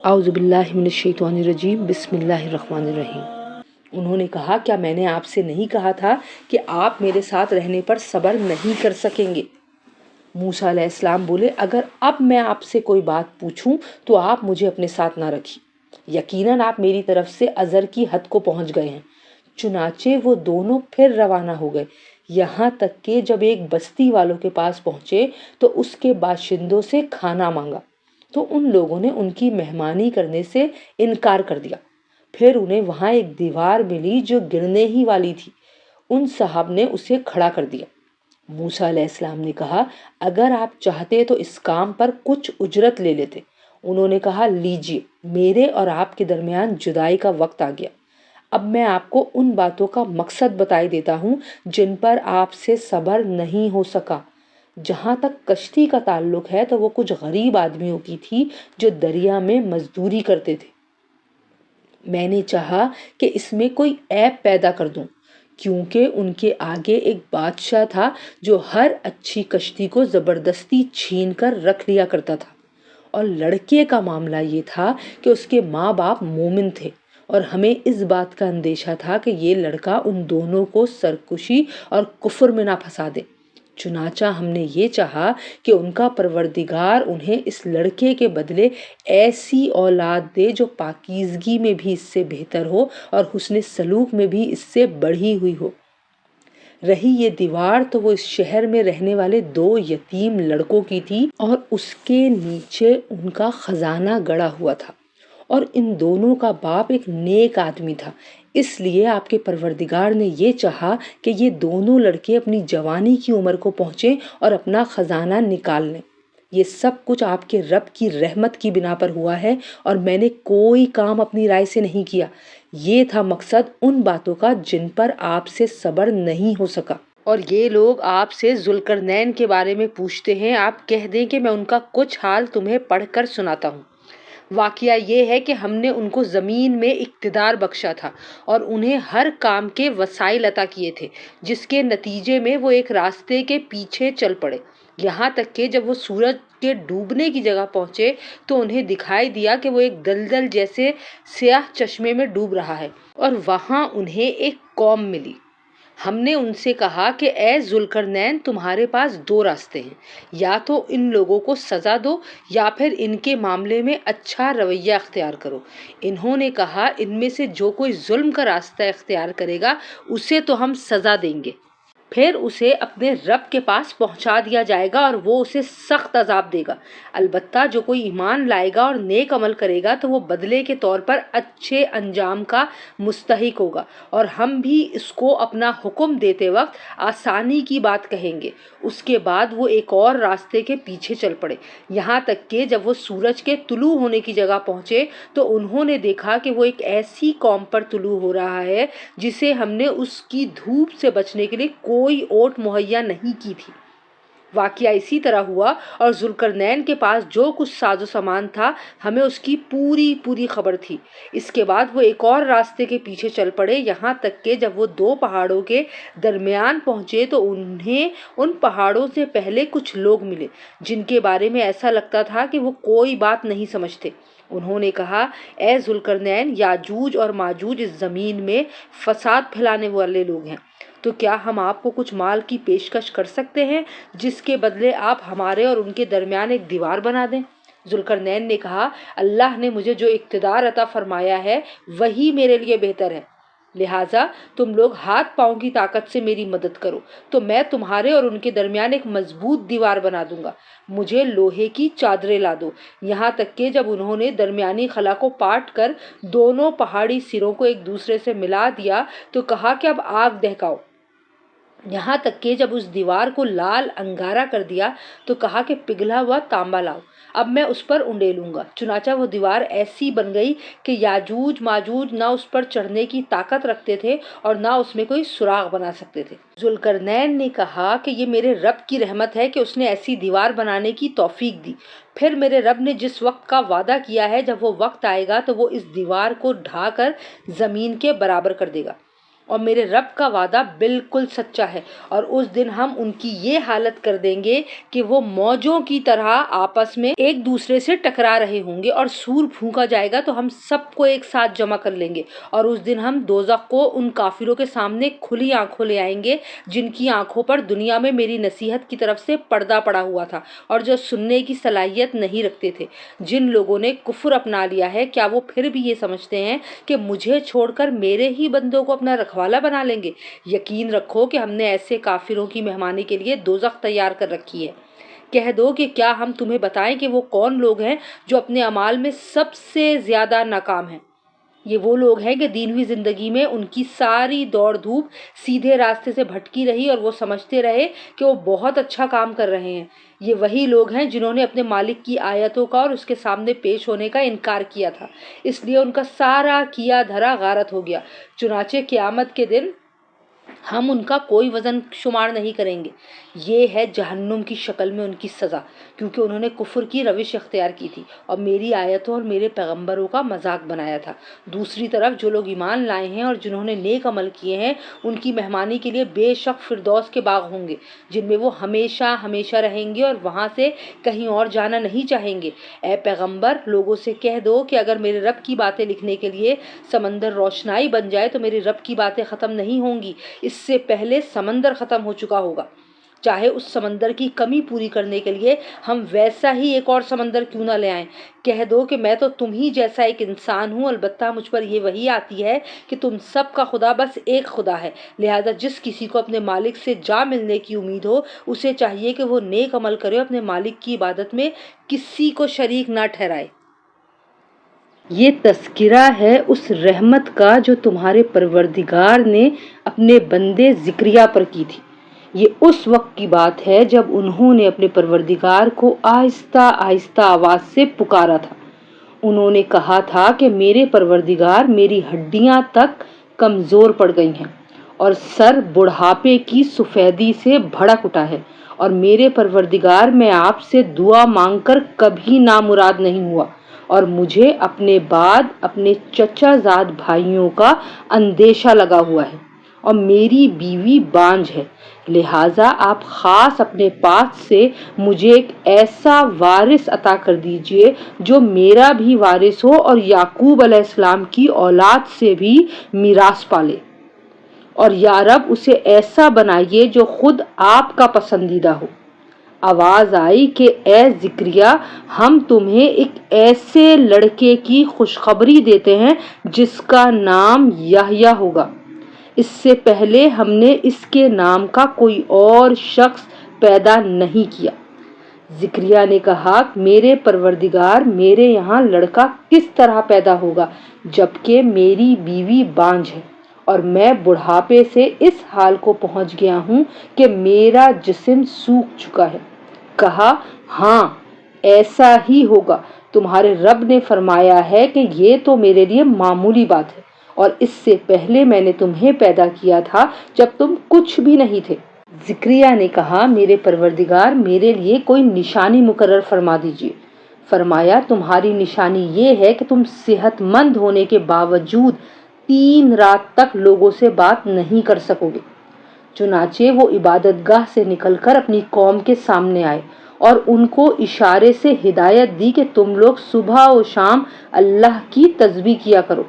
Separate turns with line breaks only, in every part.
اعوذ باللہ من الشیطان الرجیم، بسم اللہ الرحمن الرحیم۔ انہوں نے کہا، کیا میں نے آپ سے نہیں کہا تھا کہ آپ میرے ساتھ رہنے پر صبر نہیں کر سکیں گے؟ موسیٰ علیہ السلام بولے، اگر اب میں آپ سے کوئی بات پوچھوں تو آپ مجھے اپنے ساتھ نہ رکھیں، یقیناً آپ میری طرف سے اذر کی حد کو پہنچ گئے ہیں۔ چنانچہ وہ دونوں پھر روانہ ہو گئے، یہاں تک کہ جب ایک بستی والوں کے پاس پہنچے تو اس کے باشندوں سے کھانا مانگا تو ان لوگوں نے ان کی مہمانی کرنے سے انکار کر دیا۔ پھر انہیں وہاں ایک دیوار ملی جو گرنے ہی والی تھی، ان صاحب نے اسے کھڑا کر دیا۔ موسیٰ علیہ السلام نے کہا، اگر آپ چاہتے تو اس کام پر کچھ اجرت لے لیتے۔ انہوں نے کہا، لیجئے، میرے اور آپ کے درمیان جدائی کا وقت آ گیا۔ اب میں آپ کو ان باتوں کا مقصد بتائی دیتا ہوں جن پر آپ سے صبر نہیں ہو سکا۔ جہاں تک کشتی کا تعلق ہے تو وہ کچھ غریب آدمیوں کی تھی جو دریا میں مزدوری کرتے تھے۔ میں نے چاہا کہ اس میں کوئی عیب پیدا کر دوں، کیونکہ ان کے آگے ایک بادشاہ تھا جو ہر اچھی کشتی کو زبردستی چھین کر رکھ لیا کرتا تھا، اور لڑکے کا معاملہ یہ تھا کہ اس کے ماں باپ مومن تھے، اور ہمیں اس بات کا اندیشہ تھا کہ یہ لڑکا ان دونوں کو سرکشی اور کفر میں نہ پھنسا دے۔ چنانچہ ہم نے یہ چاہا کہ ان کا پروردگار انہیں اس لڑکے کے بدلے ایسی اولاد دے جو پاکیزگی میں بھی اس سے بہتر ہو اور حسن سلوک میں بھی اس سے بڑھی ہوئی ہو۔ رہی یہ دیوار تو وہ اس شہر میں رہنے والے 2 یتیم لڑکوں کی تھی، اور اس کے نیچے ان کا خزانہ گڑا ہوا تھا، اور ان دونوں کا باپ ایک نیک آدمی تھا۔ اس لیے آپ کے پروردگار نے یہ چاہا کہ یہ دونوں لڑکے اپنی جوانی کی عمر کو پہنچیں اور اپنا خزانہ نکال لیں۔ یہ سب کچھ آپ کے رب کی رحمت کی بنا پر ہوا ہے، اور میں نے کوئی کام اپنی رائے سے نہیں کیا۔ یہ تھا مقصد ان باتوں کا جن پر آپ سے صبر نہیں ہو سکا۔ اور یہ لوگ آپ سے ذوالقرنین کے بارے میں پوچھتے ہیں، آپ کہہ دیں کہ میں ان کا کچھ حال تمہیں پڑھ کر سناتا ہوں۔ واقعہ یہ ہے کہ ہم نے ان کو زمین میں اقتدار بخشا تھا اور انہیں ہر کام کے وسائل عطا کیے تھے، جس کے نتیجے میں وہ ایک راستے کے پیچھے چل پڑے، یہاں تک کہ جب وہ سورج کے ڈوبنے کی جگہ پہنچے تو انہیں دکھائی دیا کہ وہ ایک دلدل جیسے سیاہ چشمے میں ڈوب رہا ہے، اور وہاں انہیں ایک قوم ملی۔ ہم نے ان سے کہا کہ اے ذوالقرنین، تمہارے پاس 2 راستے ہیں، یا تو ان لوگوں کو سزا دو یا پھر ان کے معاملے میں اچھا رویہ اختیار کرو۔ انہوں نے کہا، ان میں سے جو کوئی ظلم کا راستہ اختیار کرے گا اسے تو ہم سزا دیں گے، پھر اسے اپنے رب کے پاس پہنچا دیا جائے گا اور وہ اسے سخت عذاب دے گا۔ البتہ جو کوئی ایمان لائے گا اور نیک عمل کرے گا تو وہ بدلے کے طور پر اچھے انجام کا مستحق ہوگا، اور ہم بھی اس کو اپنا حکم دیتے وقت آسانی کی بات کہیں گے۔ اس کے بعد وہ ایک اور راستے کے پیچھے چل پڑے، یہاں تک کہ جب وہ سورج کے طلوع ہونے کی جگہ پہنچے تو انہوں نے دیکھا کہ وہ ایک ایسی قوم پر طلوع ہو رہا ہے جسے ہم نے اس کی دھوپ سے بچنے کے لیے کوئی اوٹ مہیا نہیں کی تھی۔ واقعہ اسی طرح ہوا، اور ذوالقرنین کے پاس جو کچھ ساز و سامان تھا ہمیں اس کی پوری خبر تھی۔ اس کے بعد وہ ایک اور راستے کے پیچھے چل پڑے، یہاں تک کہ جب وہ 2 پہاڑوں کے درمیان پہنچے تو انہیں ان پہاڑوں سے پہلے کچھ لوگ ملے جن کے بارے میں ایسا لگتا تھا کہ وہ کوئی بات نہیں سمجھتے۔ انہوں نے کہا، اے ذوالقرنین، یاجوج اور ماجوج اس زمین میں فساد پھیلانے والے لوگ ہیں، تو کیا ہم آپ کو کچھ مال کی پیشکش کر سکتے ہیں جس کے بدلے آپ ہمارے اور ان کے درمیان ایک دیوار بنا دیں؟ ذوالقرنین نے کہا، اللہ نے مجھے جو اقتدار عطا فرمایا ہے وہی میرے لیے بہتر ہے، لہٰذا تم لوگ ہاتھ پاؤں کی طاقت سے میری مدد کرو تو میں تمہارے اور ان کے درمیان ایک مضبوط دیوار بنا دوں گا۔ مجھے لوہے کی چادریں لا دو۔ یہاں تک کہ جب انہوں نے درمیانی خلا کو پاٹ کر دونوں پہاڑی سروں کو ایک دوسرے سے ملا دیا تو کہا کہ اب آگ دہکاؤ۔ یہاں تک کہ جب اس دیوار کو لال انگارہ کر دیا تو کہا کہ پگھلا ہوا تانبا لاؤ، اب میں اس پر انڈیلوں گا۔ چنانچہ وہ دیوار ایسی بن گئی کہ یاجوج ماجوج نہ اس پر چڑھنے کی طاقت رکھتے تھے اور نہ اس میں کوئی سراغ بنا سکتے تھے۔ ذوالقرنین نے کہا کہ یہ میرے رب کی رحمت ہے کہ اس نے ایسی دیوار بنانے کی توفیق دی، پھر میرے رب نے جس وقت کا وعدہ کیا ہے جب وہ وقت آئے گا تو وہ اس دیوار کو ڈھا کر زمین کے برابر کر دے گا۔ اور میرے رب کا وعدہ بالکل سچا ہے، اور اس دن ہم ان کی یہ حالت کر دیں گے کہ وہ موجوں کی طرح آپس میں ایک دوسرے سے ٹکرا رہے ہوں گے، اور سور پھونکا جائے گا تو ہم سب کو ایک ساتھ جمع کر لیں گے، اور اس دن ہم دوزخ کو ان کافروں کے سامنے کھلی آنکھوں لے آئیں گے جن کی آنکھوں پر دنیا میں میری نصیحت کی طرف سے پردہ پڑا ہوا تھا اور جو سننے کی صلاحیت نہیں رکھتے تھے۔ جن لوگوں نے کفر اپنا لیا ہے، کیا وہ پھر بھی یہ سمجھتے ہیں کہ مجھے چھوڑ کر میرے ہی بندوں کو اپنا رکھوالا بنا لیں گے؟ یقین رکھو کہ ہم نے ایسے کافروں کی مہمانی کے لیے دوزخ تیار کر رکھی ہے۔ کہہ دو کہ کیا ہم تمہیں بتائیں کہ وہ کون لوگ ہیں جو اپنے اعمال میں سب سے زیادہ ناکام ہیں؟ یہ وہ لوگ ہیں کہ دینوی زندگی میں ان کی ساری دوڑ دھوپ سیدھے راستے سے بھٹکی رہی اور وہ سمجھتے رہے کہ وہ بہت اچھا کام کر رہے ہیں۔ یہ وہی لوگ ہیں جنہوں نے اپنے مالک کی آیتوں کا اور اس کے سامنے پیش ہونے کا انکار کیا تھا، اس لیے ان کا سارا کیا دھرا غارت ہو گیا۔ چنانچہ قیامت کے دن ہم ان کا کوئی وزن شمار نہیں کریں گے۔ یہ ہے جہنم کی شکل میں ان کی سزا، کیونکہ انہوں نے کفر کی روش اختیار کی تھی اور میری آیتوں اور میرے پیغمبروں کا مذاق بنایا تھا۔ دوسری طرف جو لوگ ایمان لائے ہیں اور جنہوں نے نیک عمل کیے ہیں، ان کی مہمانی کے لیے بے شک فردوس کے باغ ہوں گے جن میں وہ ہمیشہ ہمیشہ رہیں گے اور وہاں سے کہیں اور جانا نہیں چاہیں گے۔ اے پیغمبر، لوگوں سے کہہ دو کہ اگر میرے رب کی باتیں لکھنے کے لیے سمندر روشنائی بن جائے تو میرے رب کی باتیں ختم نہیں ہوں گی، اس سے پہلے سمندر ختم ہو چکا ہوگا۔ چاہے اس سمندر کی کمی پوری کرنے کے لیے ہم ویسا ہی ایک اور سمندر کیوں نہ لے آئیں۔ کہہ دو کہ میں تو تم ہی جیسا ایک انسان ہوں، البتہ مجھ پر یہ وحی آتی ہے کہ تم سب کا خدا بس ایک خدا ہے، لہذا جس کسی کو اپنے مالک سے جا ملنے کی امید ہو اسے چاہیے کہ وہ نیک عمل کرے، اپنے مالک کی عبادت میں کسی کو شریک نہ ٹھہرائے۔ یہ تذکرہ ہے اس رحمت کا جو تمہارے پروردگار نے اپنے بندے زکریا پر کی تھی۔ یہ اس وقت کی بات ہے جب انہوں نے اپنے پروردگار کو آہستہ آہستہ آواز سے پکارا تھا۔ انہوں نے کہا تھا کہ میرے پروردگار، میری ہڈیاں تک کمزور پڑ گئی ہیں اور سر بڑھاپے کی سفیدی سے بھڑک اٹھا ہے، اور میرے پروردگار، میں آپ سے دعا مانگ کر کبھی نامراد نہیں ہوا، اور مجھے اپنے بعد اپنے چچا زاد بھائیوں کا اندیشہ لگا ہوا ہے، اور میری بیوی بانجھ ہے، لہٰذا آپ خاص اپنے پاس سے مجھے ایک ایسا وارث عطا کر دیجئے جو میرا بھی وارث ہو اور یعقوب علیہ السلام کی اولاد سے بھی میراث پالے، اور یا رب اسے ایسا بنائیے جو خود آپ کا پسندیدہ ہو۔ آواز آئی کہ اے زکریا، ہم تمہیں ایک ایسے لڑکے کی خوشخبری دیتے ہیں جس کا نام یحییٰ ہوگا۔ اس سے پہلے ہم نے اس کے نام کا کوئی اور شخص پیدا نہیں کیا۔ زکریا نے کہا، میرے پروردگار، میرے یہاں لڑکا کس طرح پیدا ہوگا جبکہ میری بیوی بانجھ ہے اور میں بڑھاپے سے اس حال کو پہنچ گیا ہوں کہ میرا جسم سوکھ چکا ہے۔ کہا، ہاں ایسا ہی ہوگا، تمہارے رب نے فرمایا ہے کہ یہ تو میرے لیے معمولی بات ہے، اور اس سے پہلے میں نے تمہیں پیدا کیا تھا جب تم کچھ بھی نہیں تھے۔ زکریا نے کہا، میرے پروردگار، میرے لیے کوئی نشانی مقرر فرما دیجیے۔ فرمایا، تمہاری نشانی یہ ہے کہ تم صحت مند ہونے کے باوجود 3 رات تک لوگوں سے بات نہیں کر سکو گے۔ چنانچہ وہ عبادت گاہ سے نکل کر اپنی قوم کے سامنے آئے اور ان کو اشارے سے ہدایت دی کہ تم لوگ صبح و شام اللہ کی تسبیح کیا کرو۔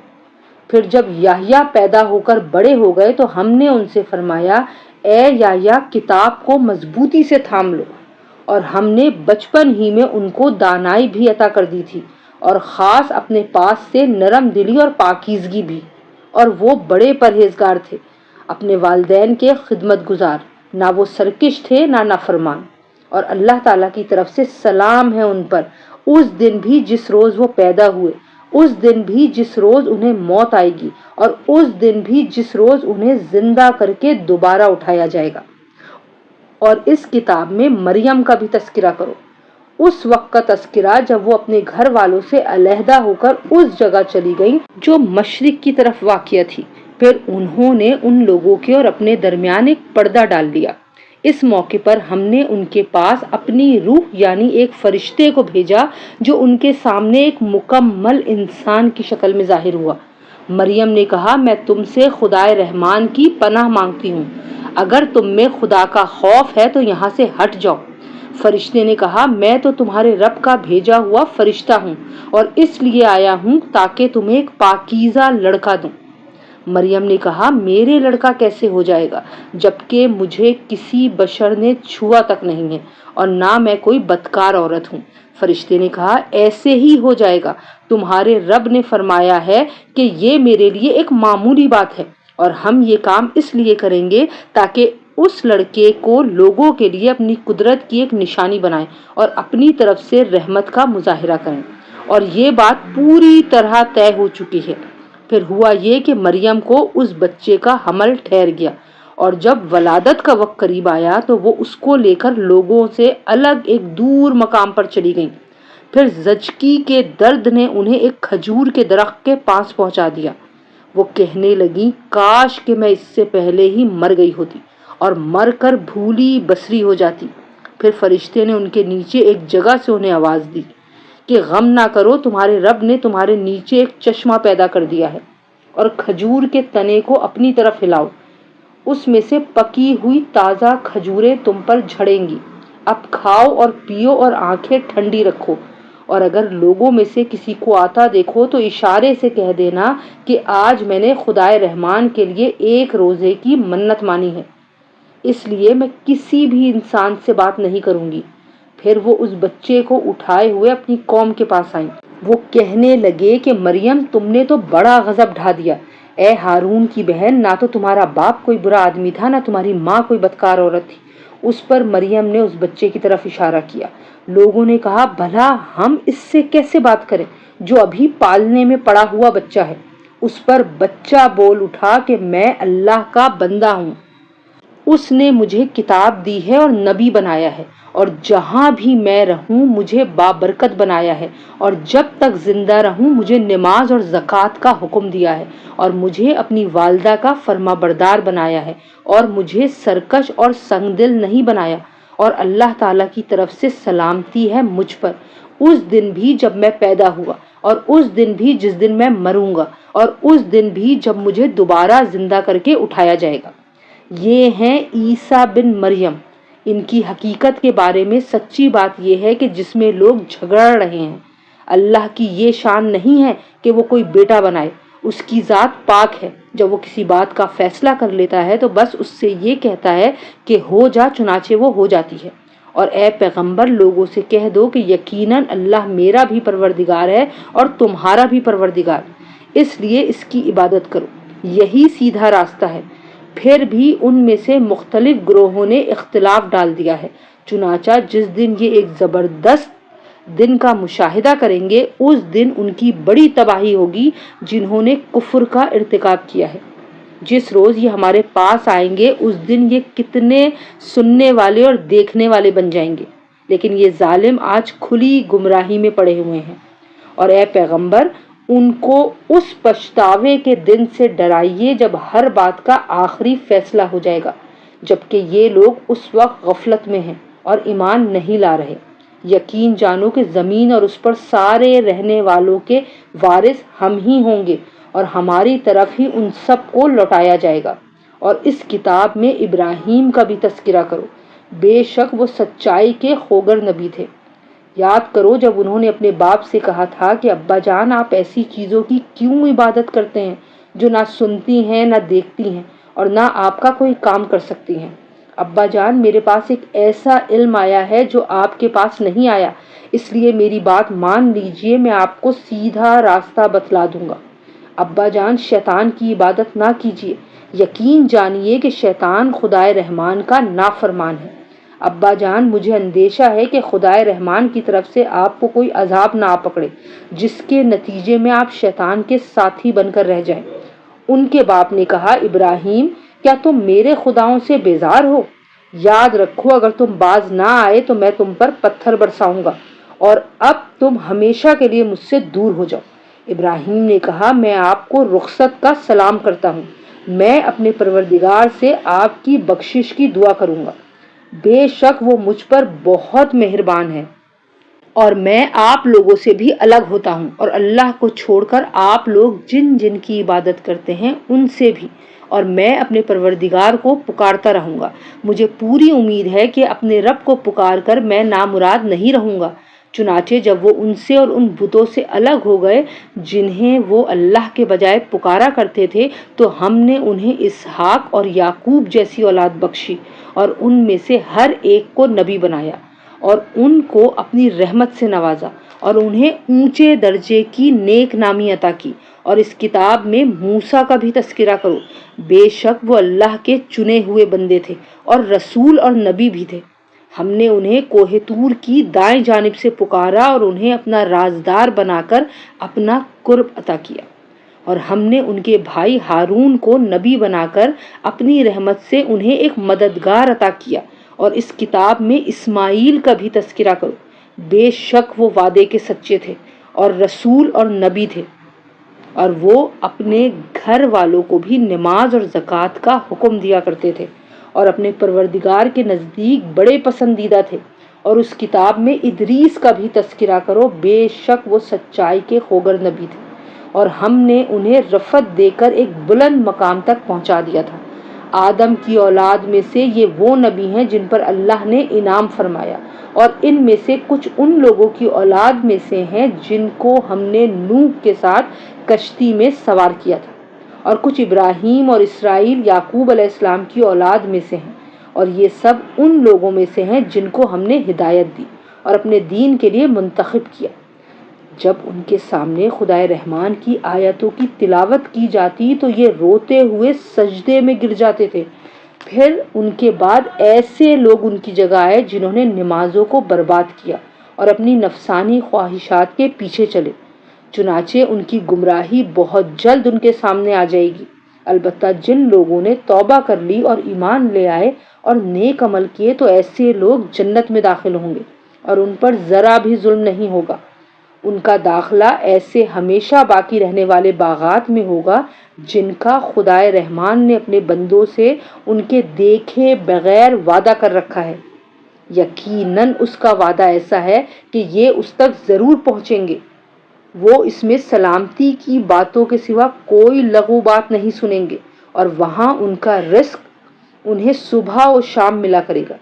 پھر جب یحییٰ پیدا ہو کر بڑے ہو گئے تو ہم نے ان سے فرمایا، اے یحییٰ، کتاب کو مضبوطی سے تھام لو، اور ہم نے بچپن ہی میں ان کو دانائی بھی عطا کر دی تھی، اور خاص اپنے پاس سے نرم دلی اور پاکیزگی بھی، اور وہ بڑے پرہیزگار تھے، اپنے والدین کے خدمت گزار، نہ وہ سرکش تھے نہ نافرمان، اور اللہ تعالیٰ کی طرف سے سلام ہے ان پر، اس دن بھی جس روز وہ پیدا ہوئے، اس دن بھی جس روز انہیں موت آئے گی، اور اس دن بھی جس روز انہیں زندہ کر کے دوبارہ اٹھایا جائے گا۔ اور اس کتاب میں مریم کا بھی تذکرہ کرو، اس وقت کا تذکرہ جب وہ اپنے گھر والوں سے علیحدہ ہو کر اس جگہ چلی گئیں جو مشرق کی طرف واقع تھی۔ پھر انہوں نے ان لوگوں کے اور اپنے درمیان ایک پردہ ڈال دیا۔ اس موقع پر ہم نے ان کے پاس اپنی روح یعنی ایک فرشتے کو بھیجا جو ان کے سامنے ایک مکمل انسان کی شکل میں ظاہر ہوا۔ مریم نے کہا میں تم سے خدائے رحمان کی پناہ مانگتی ہوں، اگر تم میں خدا کا خوف ہے تو یہاں سے ہٹ جاؤ۔ فرشتے نے کہا میں تو تمہارے رب کا بھیجا ہوا فرشتہ ہوں اور اس لیے آیا ہوں تاکہ تمہیں ایک پاکیزہ لڑکا دوں۔ مریم نے کہا میرے لڑکا کیسے ہو جائے گا جبکہ مجھے کسی بشر نے چھوا تک نہیں ہے اور نہ میں کوئی بدکار عورت ہوں۔ فرشتے نے کہا ایسے ہی ہو جائے گا، تمہارے رب نے فرمایا ہے کہ یہ میرے لیے ایک معمولی بات ہے اور ہم یہ کام اس لیے کریں گے تاکہ اس لڑکے کو لوگوں کے لیے اپنی قدرت کی ایک نشانی بنائیں اور اپنی طرف سے رحمت کا مظاہرہ کریں۔ اور یہ بات پوری طرح طے ہو چکی ہے۔ پھر ہوا یہ کہ مریم کو اس بچے کا حمل ٹھہر گیا اور جب ولادت کا وقت قریب آیا تو وہ اس کو لے کر لوگوں سے الگ ایک دور مقام پر چلی گئیں۔ پھر زچگی کے درد نے انہیں ایک کھجور کے درخت کے پاس پہنچا دیا۔ وہ کہنے لگیں کاش کہ میں اس سے پہلے ہی مر گئی ہوتی اور مر کر بھولی بسری ہو جاتی۔ پھر فرشتے نے ان کے نیچے ایک جگہ سے انہیں آواز دی کہ غم نہ کرو، تمہارے رب نے تمہارے نیچے ایک چشمہ پیدا کر دیا ہے اور کھجور کے تنے کو اپنی طرف ہلاؤ، اس میں سے پکی ہوئی تازہ کھجوریں تم پر جھڑیں گی۔ اب کھاؤ اور پیو اور آنکھیں ٹھنڈی رکھو، اور اگر لوگوں میں سے کسی کو آتا دیکھو تو اشارے سے کہہ دینا کہ آج میں نے خدائے رحمان کے لیے ایک روزے کی منت مانی ہے، اس لیے میں کسی بھی انسان سے بات نہیں کروں گی۔ پھر وہ اس بچے کو اٹھائے ہوئے اپنی قوم کے پاس آئیں۔ وہ کہنے لگے کہ مریم تم نے تو بڑا غضب ڈھا دیا، اے ہارون کی بہن، نہ تو تمہارا باپ کوئی برا آدمی تھا نہ تمہاری ماں کوئی بدکار عورت تھی۔ اس پر مریم نے اس بچے کی طرف اشارہ کیا۔ لوگوں نے کہا بھلا ہم اس سے کیسے بات کریں جو ابھی پالنے میں پڑا ہوا بچہ ہے۔ اس پر بچہ بول اٹھا کہ میں اللہ کا بندہ ہوں، اس نے مجھے کتاب دی ہے اور نبی بنایا ہے، اور جہاں بھی میں رہوں مجھے بابرکت بنایا ہے، اور جب تک زندہ رہوں مجھے نماز اور زکوٰۃ کا حکم دیا ہے، اور مجھے اپنی والدہ کا فرما بردار بنایا ہے، اور مجھے سرکش اور سنگ دل نہیں بنایا، اور اللہ تعالیٰ کی طرف سے سلامتی ہے مجھ پر، اس دن بھی جب میں پیدا ہوا، اور اس دن بھی جس دن میں مروں گا، اور اس دن بھی جب مجھے دوبارہ زندہ کر کے اٹھایا جائے گا۔ یہ ہیں عیسیٰ بن مریم۔ ان کی حقیقت کے بارے میں سچی بات یہ ہے کہ جس میں لوگ جھگڑ رہے ہیں، اللہ کی یہ شان نہیں ہے کہ وہ کوئی بیٹا بنائے، اس کی ذات پاک ہے، جب وہ کسی بات کا فیصلہ کر لیتا ہے تو بس اس سے یہ کہتا ہے کہ ہو جا، چنانچہ وہ ہو جاتی ہے۔ اور اے پیغمبر لوگوں سے کہہ دو کہ یقیناً اللہ میرا بھی پروردگار ہے اور تمہارا بھی پروردگار، اس لیے اس کی عبادت کرو، یہی سیدھا راستہ ہے۔ پھر بھی ان میں سے مختلف گروہوں نے اختلاف ڈال دیا ہے، چنانچہ جس دن یہ ایک زبردست دن کا مشاہدہ کریں گے اس دن ان کی بڑی تباہی ہوگی جنہوں نے کفر کا ارتکاب کیا ہے۔ جس روز یہ ہمارے پاس آئیں گے اس دن یہ کتنے سننے والے اور دیکھنے والے بن جائیں گے، لیکن یہ ظالم آج کھلی گمراہی میں پڑے ہوئے ہیں۔ اور اے پیغمبر ان کو اس پچھتاوے کے دن سے ڈرائیے جب ہر بات کا آخری فیصلہ ہو جائے گا، جبکہ یہ لوگ اس وقت غفلت میں ہیں اور ایمان نہیں لا رہے۔ یقین جانو کہ زمین اور اس پر سارے رہنے والوں کے وارث ہم ہی ہوں گے اور ہماری طرف ہی ان سب کو لوٹایا جائے گا۔ اور اس کتاب میں ابراہیم کا بھی تذکرہ کرو، بے شک وہ سچائی کے خوگر نبی تھے۔ یاد کرو جب انہوں نے اپنے باپ سے کہا تھا کہ ابا جان آپ ایسی چیزوں کی کیوں عبادت کرتے ہیں جو نہ سنتی ہیں نہ دیکھتی ہیں اور نہ آپ کا کوئی کام کر سکتی ہیں۔ ابا جان میرے پاس ایک ایسا علم آیا ہے جو آپ کے پاس نہیں آیا، اس لیے میری بات مان لیجئے، میں آپ کو سیدھا راستہ بتلا دوں گا۔ ابا جان شیطان کی عبادت نہ کیجیے، یقین جانیے کہ شیطان خدائے رحمان کا نافرمان ہے۔ ابا جان مجھے اندیشہ ہے کہ خدائے رحمان کی طرف سے آپ کو کوئی عذاب نہ آ پکڑے جس کے نتیجے میں آپ شیطان کے ساتھی بن کر رہ جائیں۔ ان کے باپ نے کہا ابراہیم کیا تم میرے خداؤں سے بیزار ہو؟ یاد رکھو اگر تم باز نہ آئے تو میں تم پر پتھر برساؤں گا، اور اب تم ہمیشہ کے لیے مجھ سے دور ہو جاؤ۔ ابراہیم نے کہا میں آپ کو رخصت کا سلام کرتا ہوں، میں اپنے پروردگار سے آپ کی بخشش کی دعا کروں گا، بے شک وہ مجھ پر بہت مہربان ہے۔ اور میں آپ لوگوں سے بھی الگ ہوتا ہوں، اور اللہ کو چھوڑ کر آپ لوگ جن جن کی عبادت کرتے ہیں ان سے بھی، اور میں اپنے پروردگار کو پکارتا رہوں گا۔ مجھے پوری امید ہے کہ اپنے رب کو پکار کر میں نامراد نہیں رہوں گا۔ چنانچہ جب وہ ان سے اور ان بتوں سے الگ ہو گئے جنہیں وہ اللہ کے بجائے پکارا کرتے تھے، تو ہم نے انہیں اسحاق اور یعقوب جیسی اولاد بخشی، اور ان میں سے ہر ایک کو نبی بنایا، اور ان کو اپنی رحمت سے نوازا، اور انہیں اونچے درجے کی نیک نامی عطا کی۔ اور اس کتاب میں موسیٰ کا بھی تذکرہ کرو، بے شک وہ اللہ کے چنے ہوئے بندے تھے اور رسول اور نبی بھی تھے۔ ہم نے انہیں کوہ طور کی دائیں جانب سے پکارا اور انہیں اپنا رازدار بنا کر اپنا قرب عطا کیا، اور ہم نے ان کے بھائی ہارون کو نبی بنا کر اپنی رحمت سے انہیں ایک مددگار عطا کیا۔ اور اس کتاب میں اسماعیل کا بھی تذکرہ کرو، بے شک وہ وعدے کے سچے تھے اور رسول اور نبی تھے، اور وہ اپنے گھر والوں کو بھی نماز اور زکوٰۃ کا حکم دیا کرتے تھے، اور اپنے پروردگار کے نزدیک بڑے پسندیدہ تھے۔ اور اس کتاب میں ادریس کا بھی تذکرہ کرو، بے شک وہ سچائی کے خوگر نبی تھے، اور ہم نے انہیں رفعت دے کر ایک بلند مقام تک پہنچا دیا تھا۔ آدم کی اولاد میں سے یہ وہ نبی ہیں جن پر اللہ نے انعام فرمایا، اور ان میں سے کچھ ان لوگوں کی اولاد میں سے ہیں جن کو ہم نے نوح کے ساتھ کشتی میں سوار کیا تھا، اور کچھ ابراہیم اور اسرائیل یعقوب علیہ السلام کی اولاد میں سے ہیں، اور یہ سب ان لوگوں میں سے ہیں جن کو ہم نے ہدایت دی اور اپنے دین کے لیے منتخب کیا۔ جب ان کے سامنے خدائے رحمان کی آیتوں کی تلاوت کی جاتی تو یہ روتے ہوئے سجدے میں گر جاتے تھے۔ پھر ان کے بعد ایسے لوگ ان کی جگہ آئے جنہوں نے نمازوں کو برباد کیا اور اپنی نفسانی خواہشات کے پیچھے چلے، چنانچہ ان کی گمراہی بہت جلد ان کے سامنے آ جائے گی۔ البتہ جن لوگوں نے توبہ کر لی اور ایمان لے آئے اور نیک عمل کیے تو ایسے لوگ جنت میں داخل ہوں گے، اور ان پر ذرا بھی ظلم نہیں ہوگا۔ ان کا داخلہ ایسے ہمیشہ باقی رہنے والے باغات میں ہوگا جن کا خدائے رحمان نے اپنے بندوں سے ان کے دیکھے بغیر وعدہ کر رکھا ہے۔ یقیناً اس کا وعدہ ایسا ہے کہ یہ اس تک ضرور پہنچیں گے۔ وہ اس میں سلامتی کی باتوں کے سوا کوئی لغو بات نہیں سنیں گے، اور وہاں ان کا رزق انہیں صبح و شام ملا کرے گا۔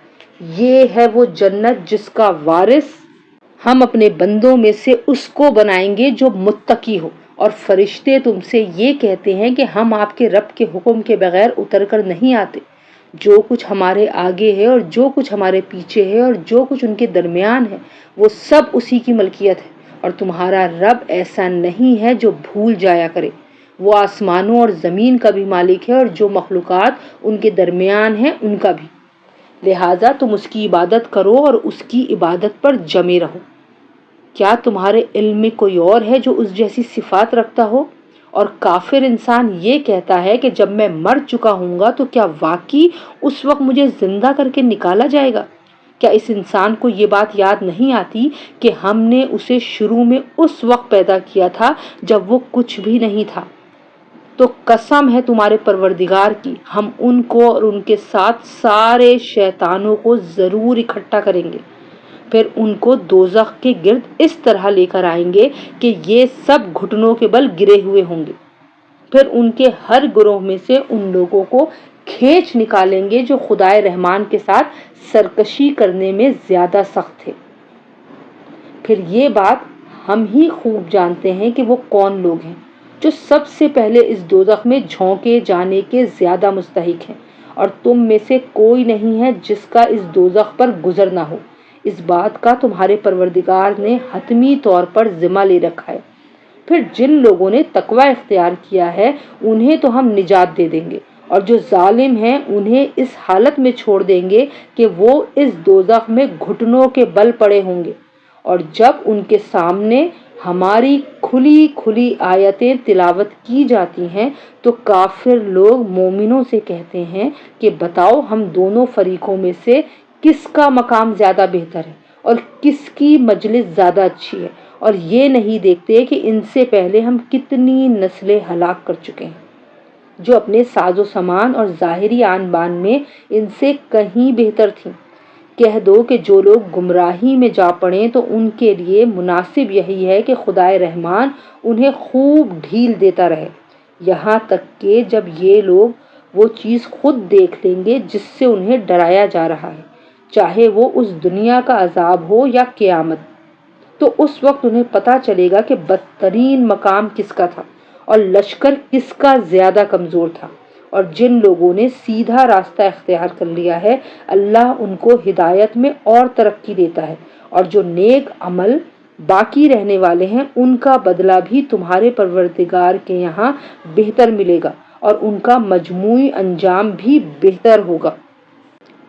یہ ہے وہ جنت جس کا وارث ہم اپنے بندوں میں سے اس کو بنائیں گے جو متقی ہو۔ اور فرشتے تم سے یہ کہتے ہیں کہ ہم آپ کے رب کے حکم کے بغیر اتر کر نہیں آتے۔ جو کچھ ہمارے آگے ہے اور جو کچھ ہمارے پیچھے ہے اور جو کچھ ان کے درمیان ہے وہ سب اسی کی ملکیت ہے، اور تمہارا رب ایسا نہیں ہے جو بھول جایا کرے۔ وہ آسمانوں اور زمین کا بھی مالک ہے اور جو مخلوقات ان کے درمیان ہیں ان کا بھی، لہٰذا تم اس کی عبادت کرو اور اس کی عبادت پر جمے رہو۔ کیا تمہارے علم میں کوئی اور ہے جو اس جیسی صفات رکھتا ہو؟ اور کافر انسان یہ کہتا ہے کہ جب میں مر چکا ہوں گا تو کیا واقعی اس وقت مجھے زندہ کر کے نکالا جائے گا؟ کیا اس انسان کو یہ بات یاد نہیں آتی کہ ہم نے اسے شروع میں اس وقت پیدا کیا تھا جب وہ کچھ بھی نہیں تھا؟ تو قسم ہے تمہارے پروردگار کی، ہم ان کو اور ان کے ساتھ سارے شیطانوں کو ضرور اکٹھا کریں گے، پھر ان کو دوزخ کے گرد اس طرح لے کر آئیں گے کہ یہ سب گھٹنوں کے بل گرے ہوئے ہوں گے۔ پھر ان کے ہر گروہ میں سے ان لوگوں کو کھینچ نکالیں گے جو خدائے رحمان کے ساتھ سرکشی کرنے میں زیادہ سخت تھے۔ پھر یہ بات ہم ہی خوب جانتے ہیں کہ وہ کون لوگ ہیں جو سب سے پہلے اس دوزخ میں جھونکے جانے کے زیادہ مستحق ہیں، اور تم میں سے کوئی نہیں ہے جس کا اس دوزخ پر گزر نہ ہو۔ اس بات کا تمہارے پروردگار نے حتمی طور پر ذمہ لے رکھا ہے۔ پھر جن لوگوں نے تقوی اختیار کیا ہے انہیں تو ہم نجات دے دیں گے، اور جو ظالم ہیں انہیں اس حالت میں چھوڑ دیں گے کہ وہ اس دوزخ میں گھٹنوں کے بل پڑے ہوں گے۔ اور جب ان کے سامنے ہماری کھلی کھلی آیتیں تلاوت کی جاتی ہیں تو کافر لوگ مومنوں سے کہتے ہیں کہ بتاؤ ہم دونوں فریقوں میں سے کس کا مقام زیادہ بہتر ہے اور کس کی مجلس زیادہ اچھی ہے، اور یہ نہیں دیکھتے کہ ان سے پہلے ہم کتنی نسلیں ہلاک کر چکے ہیں جو اپنے ساز و سامان اور ظاہری آن بان میں ان سے کہیں بہتر تھیں۔ کہہ دو کہ جو لوگ گمراہی میں جا پڑیں تو ان کے لیے مناسب یہی ہے کہ خدائے رحمان انہیں خوب ڈھیل دیتا رہے، یہاں تک کہ جب یہ لوگ وہ چیز خود دیکھ لیں گے جس سے انہیں ڈرایا جا رہا ہے، چاہے وہ اس دنیا کا عذاب ہو یا قیامت، تو اس وقت انہیں پتہ چلے گا کہ بدترین مقام کس کا تھا اور لشکر کس کا زیادہ کمزور تھا۔ اور جن لوگوں نے سیدھا راستہ اختیار کر لیا ہے اللہ ان کو ہدایت میں اور ترقی دیتا ہے، اور جو نیک عمل باقی رہنے والے ہیں ان کا بدلہ بھی تمہارے پروردگار کے یہاں بہتر ملے گا اور ان کا مجموعی انجام بھی بہتر ہوگا۔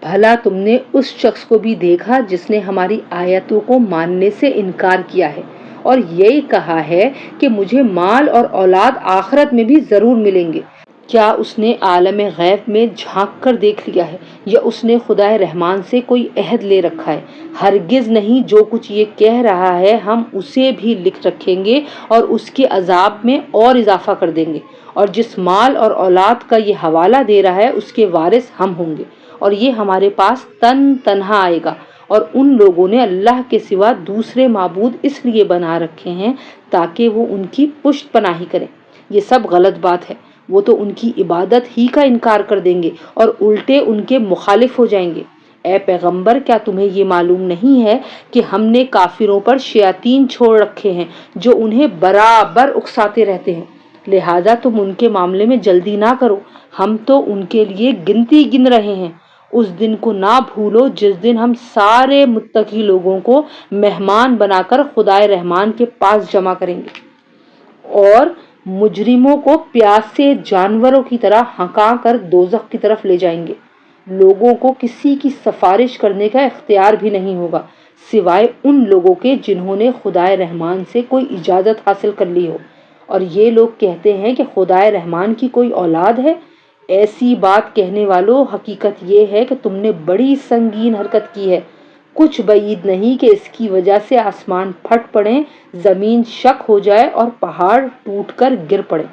بھلا تم نے اس شخص کو بھی دیکھا جس نے ہماری آیتوں کو ماننے سے انکار کیا ہے اور یہی کہا ہے کہ مجھے مال اور اولاد آخرت میں بھی ضرور ملیں گے؟ کیا اس نے عالم غیب میں جھانک کر دیکھ لیا ہے یا اس نے خدائے رحمان سے کوئی عہد لے رکھا ہے؟ ہرگز نہیں، جو کچھ یہ کہہ رہا ہے ہم اسے بھی لکھ رکھیں گے اور اس کے عذاب میں اور اضافہ کر دیں گے، اور جس مال اور اولاد کا یہ حوالہ دے رہا ہے اس کے وارث ہم ہوں گے، اور یہ ہمارے پاس تنہا آئے گا۔ اور ان لوگوں نے اللہ کے سوا دوسرے معبود اس لیے بنا رکھے ہیں تاکہ وہ ان کی پشت پناہی کریں، یہ سب غلط بات ہے۔ وہ تو ان کی عبادت ہی کا انکار کر دیں گے اور الٹے ان کے مخالف ہو جائیں گے۔ اے پیغمبر، کیا تمہیں یہ معلوم نہیں ہے کہ ہم نے کافروں پر شیاطین چھوڑ رکھے ہیں جو انہیں برابر اکساتے رہتے ہیں، لہذا تم ان کے معاملے میں جلدی نہ کرو، ہم تو ان کے لیے گنتی گن رہے ہیں۔ اس دن کو نہ بھولو جس دن ہم سارے متقی لوگوں کو مہمان بنا کر خدائے رحمان کے پاس جمع کریں گے اور مجرموں کو پیاسے جانوروں کی طرح ہنکا کر دوزخ کی طرف لے جائیں گے۔ لوگوں کو کسی کی سفارش کرنے کا اختیار بھی نہیں ہوگا سوائے ان لوگوں کے جنہوں نے خدائے رحمان سے کوئی اجازت حاصل کر لی ہو۔ اور یہ لوگ کہتے ہیں کہ خدائے رحمان کی کوئی اولاد ہے۔ ایسی بات کہنے والوں، حقیقت یہ ہے کہ تم نے بڑی سنگین حرکت کی ہے۔ کچھ بعید نہیں کہ اس کی وجہ سے آسمان پھٹ پڑیں، زمین شق ہو جائے اور پہاڑ ٹوٹ کر گر پڑے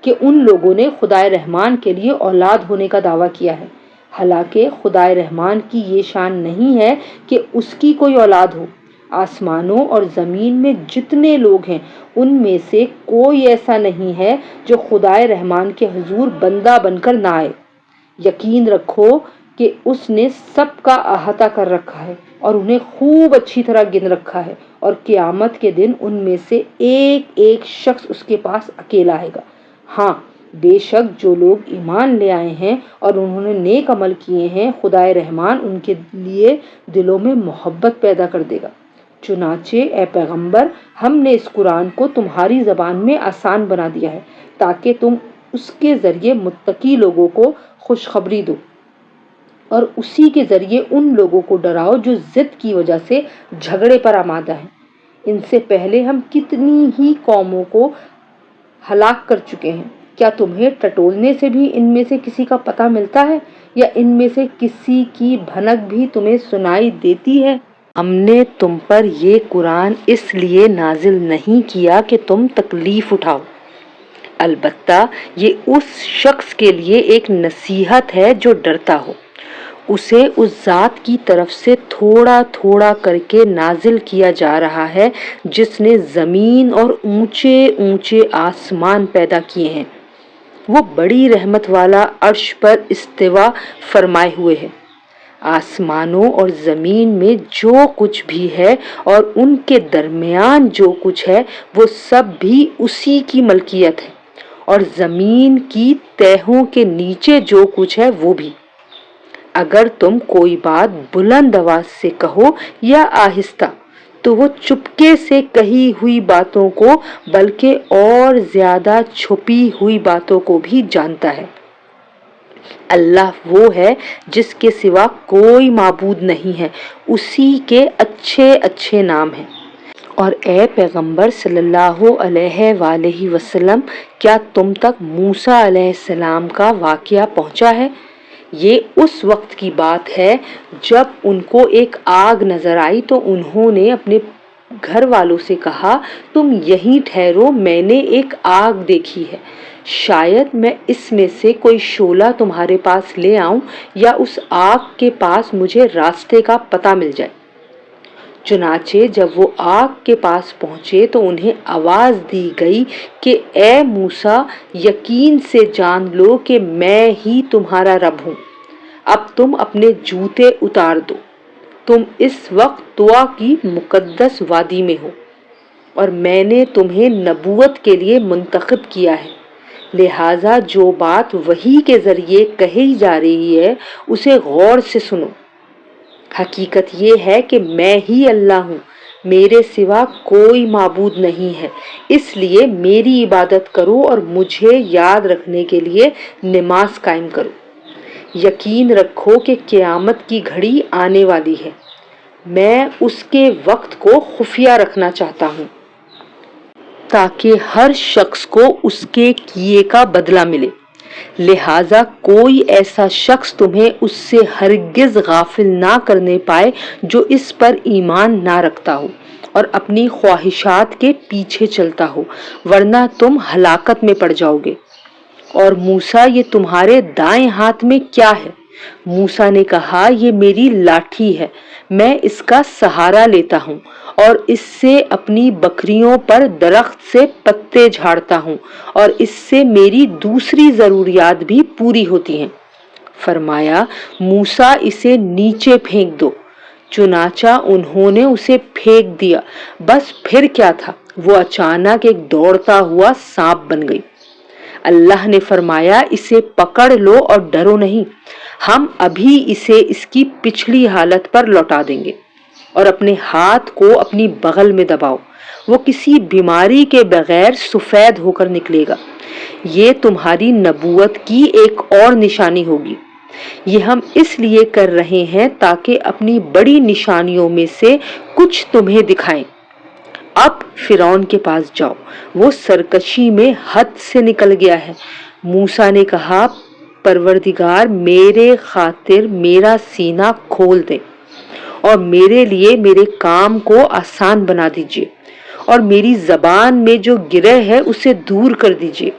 کہ ان لوگوں نے خدائے رحمان کے لیے اولاد ہونے کا دعویٰ کیا ہے، حالانکہ خدائے رحمان کی یہ شان نہیں ہے کہ اس کی کوئی اولاد ہو۔ آسمانوں اور زمین میں جتنے لوگ ہیں ان میں سے کوئی ایسا نہیں ہے جو خدائے رحمان کے حضور بندہ بن کر نہ آئے۔ یقین رکھو کہ اس نے سب کا احاطہ کر رکھا ہے اور انہیں خوب اچھی طرح گن رکھا ہے، اور قیامت کے دن ان میں سے ایک ایک شخص اس کے پاس اکیلا آئے گا۔ ہاں، بے شک جو لوگ ایمان لے آئے ہیں اور انہوں نے نیک عمل کیے ہیں، خدائے رحمان ان کے لیے دلوں میں محبت پیدا کر دے گا۔ چنانچہ اے پیغمبر، ہم نے اس قرآن کو تمہاری زبان میں آسان بنا دیا ہے تاکہ تم اس کے ذریعے متقی لوگوں کو خوشخبری دو اور اسی کے ذریعے ان لوگوں کو ڈراؤ جو ضد کی وجہ سے جھگڑے پر آمادہ ہیں۔ ان سے پہلے ہم کتنی ہی قوموں کو ہلاک کر چکے ہیں، کیا تمہیں ٹٹولنے سے بھی ان میں سے کسی کا پتہ ملتا ہے یا ان میں سے کسی کی بھنک بھی تمہیں سنائی دیتی ہے؟ ہم نے تم پر یہ قرآن اس لیے نازل نہیں کیا کہ تم تکلیف اٹھاؤ، البتہ یہ اس شخص کے لیے ایک نصیحت ہے جو ڈرتا ہو۔ اسے اس ذات کی طرف سے تھوڑا تھوڑا کر کے نازل کیا جا رہا ہے جس نے زمین اور اونچے اونچے آسمان پیدا کیے ہیں۔ وہ بڑی رحمت والا عرش پر استوا فرمائے ہوئے ہے۔ آسمانوں اور زمین میں جو کچھ بھی ہے اور ان کے درمیان جو کچھ ہے وہ سب بھی اسی کی ملکیت ہے، اور زمین کی تہوں کے نیچے جو کچھ ہے وہ بھی۔ اگر تم کوئی بات بلند آواز سے کہو یا آہستہ تو وہ چپکے سے کہی ہوئی باتوں کو بلکہ اور زیادہ چھپی ہوئی باتوں کو بھی جانتا ہے۔ اللہ وہ ہے جس کے سوا کوئی معبود نہیں ہے، اسی کے اچھے اچھے نام ہیں۔ اور اے پیغمبر صلی اللہ علیہ وآلہ وسلم، کیا تم تک موسیٰ علیہ السلام کا واقعہ پہنچا ہے؟ یہ اس وقت کی بات ہے جب ان کو ایک آگ نظر آئی تو انہوں نے اپنے گھر والوں سے کہا تم یہیں ٹھہرو، میں نے ایک آگ دیکھی ہے، شاید میں اس میں سے کوئی شعلہ تمہارے پاس لے آؤں یا اس آگ کے پاس مجھے راستے کا پتہ مل جائے۔ چنانچہ جب وہ آگ کے پاس پہنچے تو انہیں آواز دی گئی کہ اے موسیٰ، یقین سے جان لو کہ میں ہی تمہارا رب ہوں، اب تم اپنے جوتے اتار دو، تم اس وقت طویٰ کی مقدس وادی میں ہو اور میں نے تمہیں نبوت کے لیے منتخب کیا ہے، لہٰذا جو بات وحی کے ذریعے کہی جا رہی ہے اسے غور سے سنو۔ حقیقت یہ ہے کہ میں ہی اللہ ہوں، میرے سوا کوئی معبود نہیں ہے، اس لیے میری عبادت کرو اور مجھے یاد رکھنے کے لیے نماز قائم کرو۔ یقین رکھو کہ قیامت کی گھڑی آنے والی ہے، میں اس کے وقت کو خفیہ رکھنا چاہتا ہوں تاکہ ہر شخص کو اس کے کیے کا بدلہ ملے، لہٰذا کوئی ایسا شخص تمہیں اس سے ہرگز غافل نہ کرنے پائے جو اس پر ایمان نہ رکھتا ہو اور اپنی خواہشات کے پیچھے چلتا ہو، ورنہ تم ہلاکت میں پڑ جاؤ گے۔ اور موسیٰ، یہ تمہارے دائیں ہاتھ میں کیا ہے؟ موسیٰ نے کہا، یہ میری لاٹھی ہے، میں اس کا سہارا لیتا ہوں اور اس سے اپنی بکریوں پر درخت سے پتے جھاڑتا ہوں اور اس سے میری دوسری ضروریات بھی پوری ہوتی ہیں۔ فرمایا، موسیٰ اسے نیچے پھینک دو۔ چنانچہ انہوں نے اسے پھینک دیا، بس پھر کیا تھا، وہ اچانک ایک دوڑتا ہوا سانپ بن گئی۔ اللہ نے فرمایا، اسے پکڑ لو اور ڈرو نہیں، ہم ابھی اسے اس کی پچھلی حالت پر لوٹا دیں گے، اور اپنے ہاتھ کو اپنی بغل میں دباؤ، وہ کسی بیماری کے بغیر سفید ہو کر نکلے گا۔ یہ تمہاری نبوت کی ایک اور نشانی ہوگی۔ یہ ہم اس لیے کر رہے ہیں تاکہ اپنی بڑی نشانیوں میں سے کچھ تمہیں دکھائیں۔ اب فرعون کے پاس جاؤ، وہ سرکشی میں حد سے نکل گیا ہے۔ موسیٰ نے کہا، پروردگار، میرے خاطر میرا سینہ کھول دے اور میرے لیے میرے کام کو آسان بنا دیجیے، اور میری زبان میں جو گرہ ہے اسے دور کر دیجیے،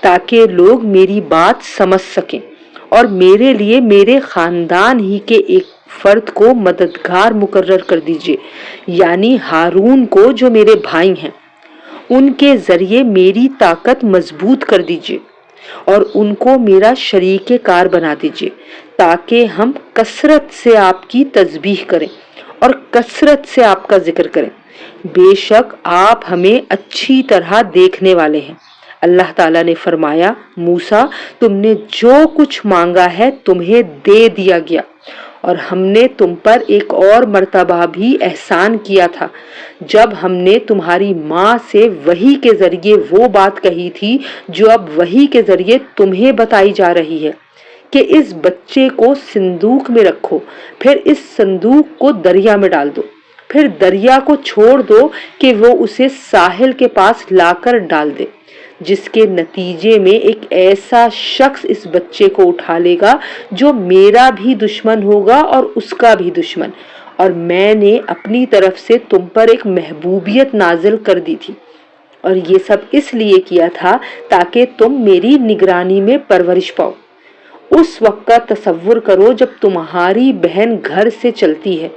تاکہ لوگ میری بات سمجھ سکیں، اور میرے لیے میرے خاندان ہی کے ایک فرد کو مددگار مقرر کر دیجیے، یعنی ہارون کو جو میرے بھائی ہیں، ان کے ذریعے میری طاقت مضبوط کر دیجیے اور ان کو میرا شریک کار بنا دیجیے، تاکہ ہم کثرت سے آپ کی تسبیح کریں اور کثرت سے آپ کا ذکر کریں، بے شک آپ ہمیں اچھی طرح دیکھنے والے ہیں۔ اللہ تعالیٰ نے فرمایا، موسیٰ، تم نے جو کچھ مانگا ہے تمہیں دے دیا گیا، اور ہم نے تم پر ایک اور مرتبہ بھی احسان کیا تھا جب ہم نے تمہاری ماں سے وحی کے ذریعے وہ بات کہی تھی جو اب وحی کے ذریعے تمہیں بتائی جا رہی ہے کہ اس بچے کو صندوق میں رکھو، پھر اس صندوق کو دریا میں ڈال دو، پھر دریا کو چھوڑ دو کہ وہ اسے ساحل کے پاس لا کر ڈال دے، جس کے نتیجے میں ایک ایسا شخص اس بچے کو اٹھا لے گا جو میرا بھی دشمن ہوگا اور اس کا بھی دشمن، اور میں نے اپنی طرف سے تم پر ایک محبوبیت نازل کر دی تھی، اور یہ سب اس لیے کیا تھا تاکہ تم میری نگرانی میں پرورش پاؤ۔ اس وقت کا تصور کرو جب تمہاری بہن گھر سے چلتی ہے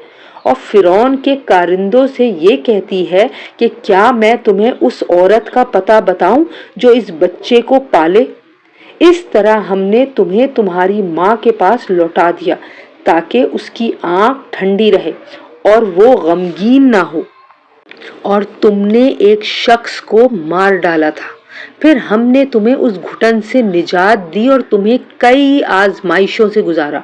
اور فرعون کے کارندوں سے یہ کہتی ہے کہ کیا میں تمہیں اس عورت کا پتہ بتاؤں جو اس بچے کو پالے؟ اس طرح ہم نے تمہیں تمہاری ماں کے پاس لوٹا دیا تاکہ اس کی آنکھ ٹھنڈی رہے اور وہ غمگین نہ ہو، اور تم نے ایک شخص کو مار ڈالا تھا، پھر ہم نے تمہیں اس گھٹن سے نجات دی اور تمہیں کئی آزمائشوں سے گزارا،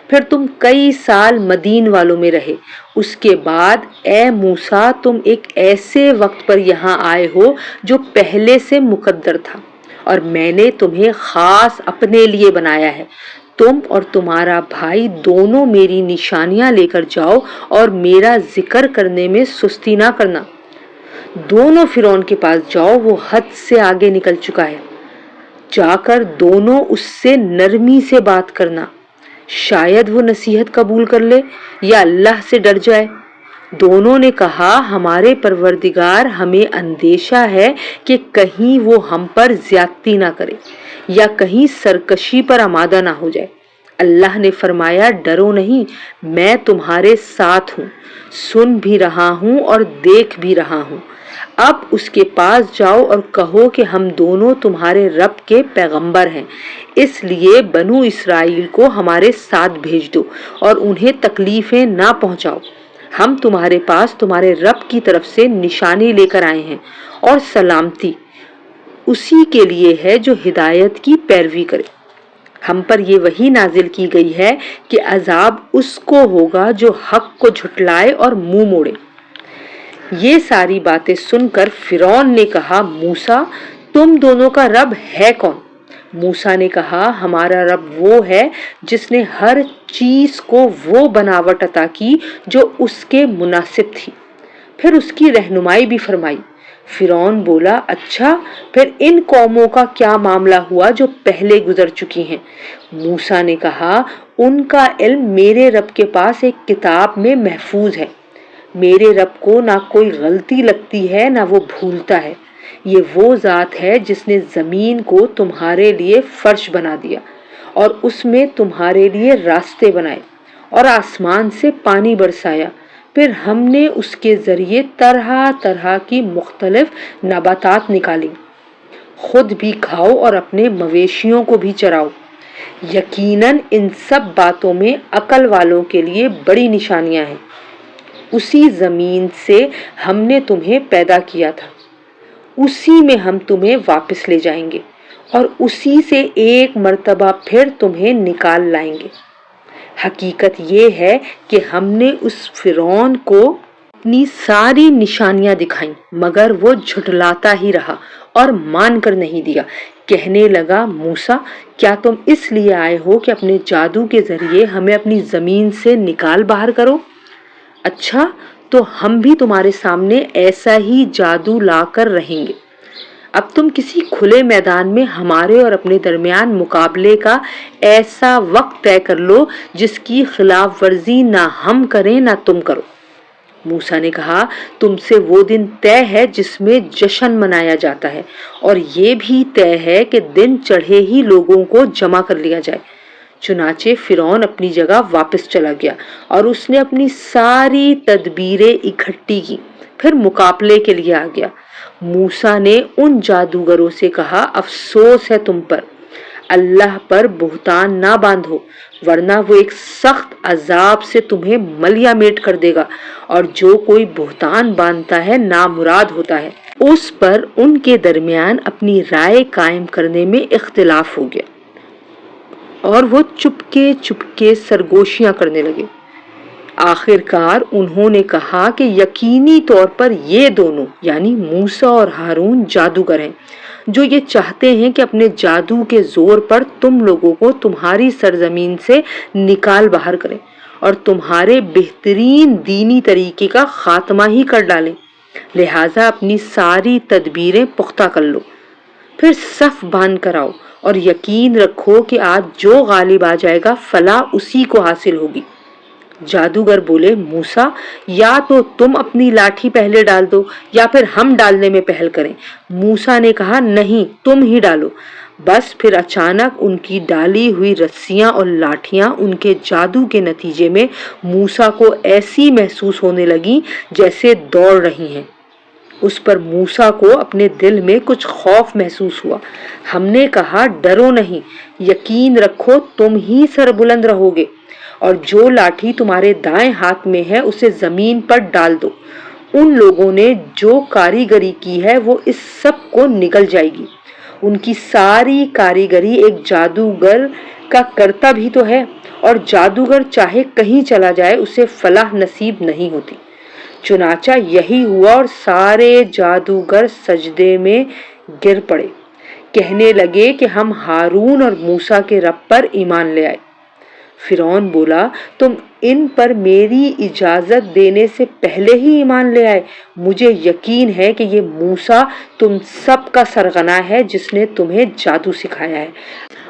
پھر تم کئی سال مدین والوں میں رہے۔ اس کے بعد اے موسیٰ، تم ایک ایسے وقت پر یہاں آئے ہو جو پہلے سے مقدر تھا، اور میں نے تمہیں خاص اپنے لیے بنایا ہے، تم اور تمہارا بھائی دونوں میری نشانیاں لے کر جاؤ اور میرا ذکر کرنے میں سستی نہ کرنا۔ دونوں فرعون کے پاس جاؤ، وہ حد سے آگے نکل چکا ہے، جا کر دونوں اس سے نرمی سے بات کرنا، شاید وہ نصیحت قبول کر لے یا اللہ سے ڈر جائے۔ دونوں نے کہا ہمارے پروردگار ہمیں اندیشہ ہے کہ کہیں وہ ہم پر زیادتی نہ کرے یا کہیں سرکشی پر آمادہ نہ ہو جائے۔ اللہ نے فرمایا ڈرو نہیں، میں تمہارے ساتھ ہوں، سن بھی رہا ہوں اور دیکھ بھی رہا ہوں۔ اب اس کے پاس جاؤ اور کہو کہ ہم دونوں تمہارے رب کے پیغمبر ہیں، اس لیے بنو اسرائیل کو ہمارے ساتھ بھیج دو اور انہیں تکلیفیں نہ پہنچاؤ۔ ہم تمہارے پاس تمہارے رب کی طرف سے نشانی لے کر آئے ہیں، اور سلامتی اسی کے لیے ہے جو ہدایت کی پیروی کرے۔ ہم پر یہ وحی نازل کی گئی ہے کہ عذاب اس کو ہوگا جو حق کو جھٹلائے اور منہ موڑے۔ یہ ساری باتیں سن کر فرعون نے کہا موسیٰ تم دونوں کا رب ہے کون؟ موسیٰ نے کہا ہمارا رب وہ ہے جس نے ہر چیز کو وہ بناوٹ عطا کی جو اس کے مناسب تھی، پھر اس کی رہنمائی بھی فرمائی۔ فرعون بولا اچھا پھر ان قوموں کا کیا معاملہ ہوا جو پہلے گزر چکی ہیں؟ موسیٰ نے کہا ان کا علم میرے رب کے پاس ایک کتاب میں محفوظ ہے، میرے رب کو نہ کوئی غلطی لگتی ہے نہ وہ بھولتا ہے۔ یہ وہ ذات ہے جس نے زمین کو تمہارے لیے فرش بنا دیا اور اس میں تمہارے لیے راستے بنائے اور آسمان سے پانی برسایا، پھر ہم نے اس کے ذریعے طرح طرح کی مختلف نباتات نکالی، خود بھی کھاؤ اور اپنے مویشیوں کو بھی چراؤ۔ یقیناً ان سب باتوں میں عقل والوں کے لیے بڑی نشانیاں ہیں۔ اسی زمین سے ہم نے تمہیں پیدا کیا تھا، اسی میں ہم تمہیں واپس لے جائیں گے اور اسی سے ایک مرتبہ پھر تمہیں نکال لائیں گے۔ حقیقت یہ ہے کہ ہم نے اس فرعون کو اپنی ساری نشانیاں دکھائیں مگر وہ جھٹلاتا ہی رہا اور مان کر نہیں دیا۔ کہنے لگا موسیٰ کیا تم اس لیے آئے ہو کہ اپنے جادو کے ذریعے ہمیں اپنی زمین سے نکال باہر کرو؟ اچھا تو ہم بھی تمہارے سامنے ایسا ہی جادو لا کر رہیں گے۔ اب تم کسی کھلے میدان میں ہمارے اور اپنے درمیان مقابلے کا ایسا وقت طے کر لو جس کی خلاف ورزی نہ ہم کریں نہ تم کرو۔ موسیٰ نے کہا تم سے وہ دن طے ہے جس میں جشن منایا جاتا ہے، اور یہ بھی طے ہے کہ دن چڑھے ہی لوگوں کو جمع کر لیا جائے۔ چنانچہ فرعون اپنی جگہ واپس چلا گیا اور اس نے اپنی ساری تدبیریں اکٹھی کی، پھر مقابلے کے لیے آ گیا۔ موسیٰ نے ان جادوگروں سے کہا افسوس ہے تم پر، اللہ پر بہتان نہ باندھو ورنہ وہ ایک سخت عذاب سے تمہیں ملیا میٹ کر دے گا، اور جو کوئی بہتان باندھتا ہے نامراد ہوتا ہے۔ اس پر ان کے درمیان اپنی رائے قائم کرنے میں اختلاف ہو گیا اور وہ چپکے چپکے سرگوشیاں کرنے لگے۔ آخر کار انہوں نے کہا کہ یقینی طور پر یہ دونوں یعنی موسیٰ اور ہارون جادوگر ہیں جو یہ چاہتے ہیں کہ اپنے جادو کے زور پر تم لوگوں کو تمہاری سرزمین سے نکال باہر کریں اور تمہارے بہترین دینی طریقے کا خاتمہ ہی کر ڈالیں، لہٰذا اپنی ساری تدبیریں پختہ کر لو، پھر صف باندھ کر آؤ اور یقین رکھو کہ آج جو غالب آ جائے گا فلاح اسی کو حاصل ہوگی۔ جادوگر بولے موسیٰ یا تو تم اپنی لاٹھی پہلے ڈال دو یا پھر ہم ڈالنے میں پہل کریں۔ موسیٰ نے کہا نہیں تم ہی ڈالو۔ بس پھر اچانک ان کی ڈالی ہوئی رسیاں اور لاٹھیاں ان کے جادو کے نتیجے میں موسیٰ کو ایسی محسوس ہونے لگیں جیسے دوڑ رہی ہیں۔ اس پر موسیٰ کو اپنے دل میں کچھ خوف محسوس ہوا۔ ہم نے کہا ڈرو نہیں، یقین رکھو تم ہی سربلند رہو گے، اور جو لاٹھی تمہارے دائیں ہاتھ میں ہے اسے زمین پر ڈال دو۔ ان لوگوں نے جو کاریگری کی ہے وہ اس سب کو نگل جائے گی۔ ان کی ساری کاریگری ایک جادوگر کا کرتا بھی تو ہے، اور جادوگر چاہے کہیں چلا جائے اسے فلاح نصیب نہیں ہوتی۔ چنانچہ یہی ہوا اور سارے جادوگر سجدے میں گر پڑے، کہنے لگے کہ ہم ہارون اور موسیٰ کے رب پر ایمان لے آئے۔ فرعون بولا تم ان پر میری اجازت دینے سے پہلے ہی ایمان لے آئے؟ مجھے یقین ہے کہ یہ موسیٰ تم سب کا سرغنہ ہے جس نے تمہیں جادو سکھایا ہے،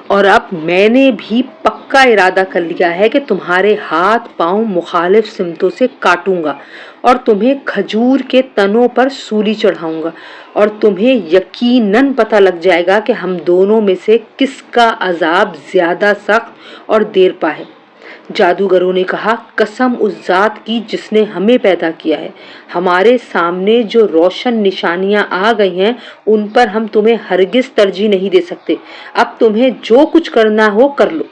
اور اب میں نے بھی پکا ارادہ کر لیا ہے کہ تمہارے ہاتھ پاؤں مخالف سمتوں سے کاٹوں گا اور تمہیں کھجور کے تنوں پر سولی چڑھاؤں گا، اور تمہیں یقیناً پتہ لگ جائے گا کہ ہم دونوں میں سے کس کا عذاب زیادہ سخت اور دیر پا ہے۔ جادوگروں نے کہا، قسم اس ذات کی جس نے ہمیں پیدا کیا ہے، ہمارے سامنے جو روشن نشانیاں آ گئی ہیں ان پر ہم تمہیں ہرگز ترجیح نہیں دے سکتے۔ اب تمہیں جو کچھ کرنا ہو کر لو،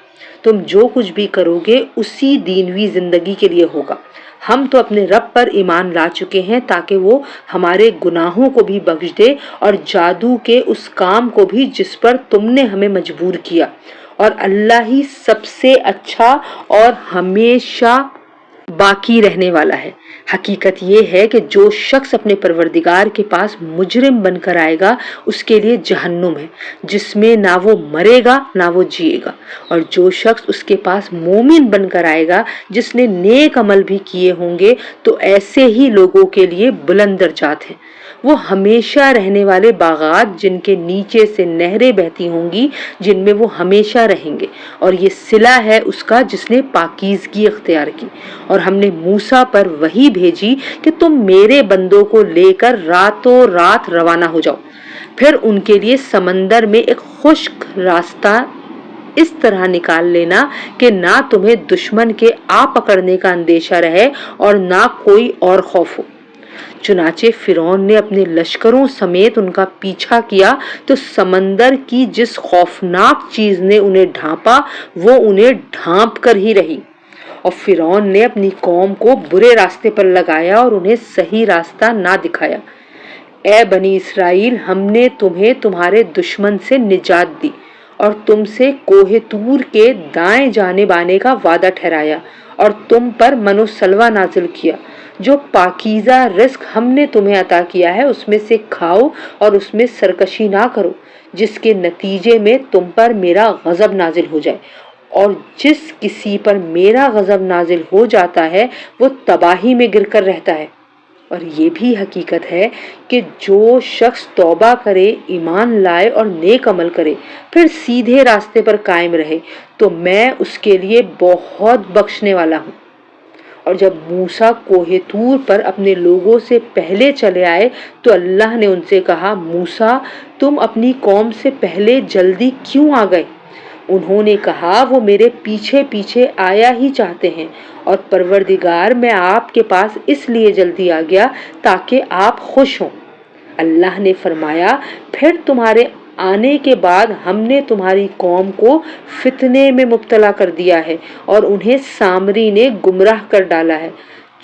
تم جو کچھ بھی کرو گے اسی دینوی زندگی کے لیے ہوگا۔ ہم تو اپنے رب پر ایمان لا چکے ہیں تاکہ وہ ہمارے گناہوں کو بھی بخش دے اور جادو کے اس کام کو بھی جس پر تم نے ہمیں مجبور کیا، اور اللہ ہی سب سے اچھا اور ہمیشہ باقی رہنے والا ہے۔ حقیقت یہ ہے کہ جو شخص اپنے پروردگار کے پاس مجرم بن کر آئے گا اس کے لیے جہنم ہے، جس میں نہ وہ مرے گا نہ وہ جیے گا، اور جو شخص اس کے پاس مومن بن کر آئے گا جس نے نیک عمل بھی کیے ہوں گے تو ایسے ہی لوگوں کے لیے بلند درجات ہیں۔ وہ ہمیشہ رہنے والے باغات جن کے نیچے سے نہریں بہتی ہوں گی، جن میں وہ ہمیشہ رہیں گے، اور یہ صلہ ہے اس کا جس نے پاکیزگی اختیار کی۔ اور ہم نے موسیٰ پر وحی بھیجی کہ تم میرے بندوں کو لے کر راتوں رات روانہ ہو جاؤ، پھر ان کے لیے سمندر میں ایک خشک راستہ اس طرح نکال لینا کہ نہ تمہیں دشمن کے آ پکڑنے کا اندیشہ رہے اور نہ کوئی اور خوف ہو۔ چنانچہ فرعون نے اپنے لشکروں سمیت ان کا پیچھا کیا تو سمندر کی جس خوفناک چیز نے انہیں ڈھانپا وہ انہیں ڈھانپ کر ہی رہی، اور فرعون نے اپنی قوم کو برے راستے پر لگایا اور انہیں صحیح راستہ نہ دکھایا۔ اے بنی اسرائیل، ہم نے تمہیں تمہارے دشمن سے نجات دی اور تم سے کوہ طور کے دائیں جانب آنے کا وعدہ ٹھہرایا اور تم پر من و سلوہ نازل کیا۔ جو پاکیزہ رزق ہم نے تمہیں عطا کیا ہے اس میں سے کھاؤ اور اس میں سرکشی نہ کرو، جس کے نتیجے میں تم پر میرا غضب نازل ہو جائے، اور جس کسی پر میرا غضب نازل ہو جاتا ہے وہ تباہی میں گر کر رہتا ہے۔ اور یہ بھی حقیقت ہے کہ جو شخص توبہ کرے، ایمان لائے اور نیک عمل کرے، پھر سیدھے راستے پر قائم رہے تو میں اس کے لیے بہت بخشنے والا ہوں۔ اور جب موسیٰ کوہ طور پر اپنے لوگوں سے پہلے چلے آئے تو اللہ نے ان سے کہا، موسیٰ تم اپنی قوم سے پہلے جلدی کیوں آ گئے؟ انہوں نے کہا، وہ میرے پیچھے پیچھے آیا ہی چاہتے ہیں، اور پروردگار میں آپ کے پاس اس لیے جلدی آ گیا تاکہ آپ خوش ہوں۔ اللہ نے فرمایا، پھر تمہارے آنے کے بعد ہم نے تمہاری قوم کو فتنے میں مبتلا کر دیا ہے اور انہیں سامری نے گمراہ کر ڈالا ہے۔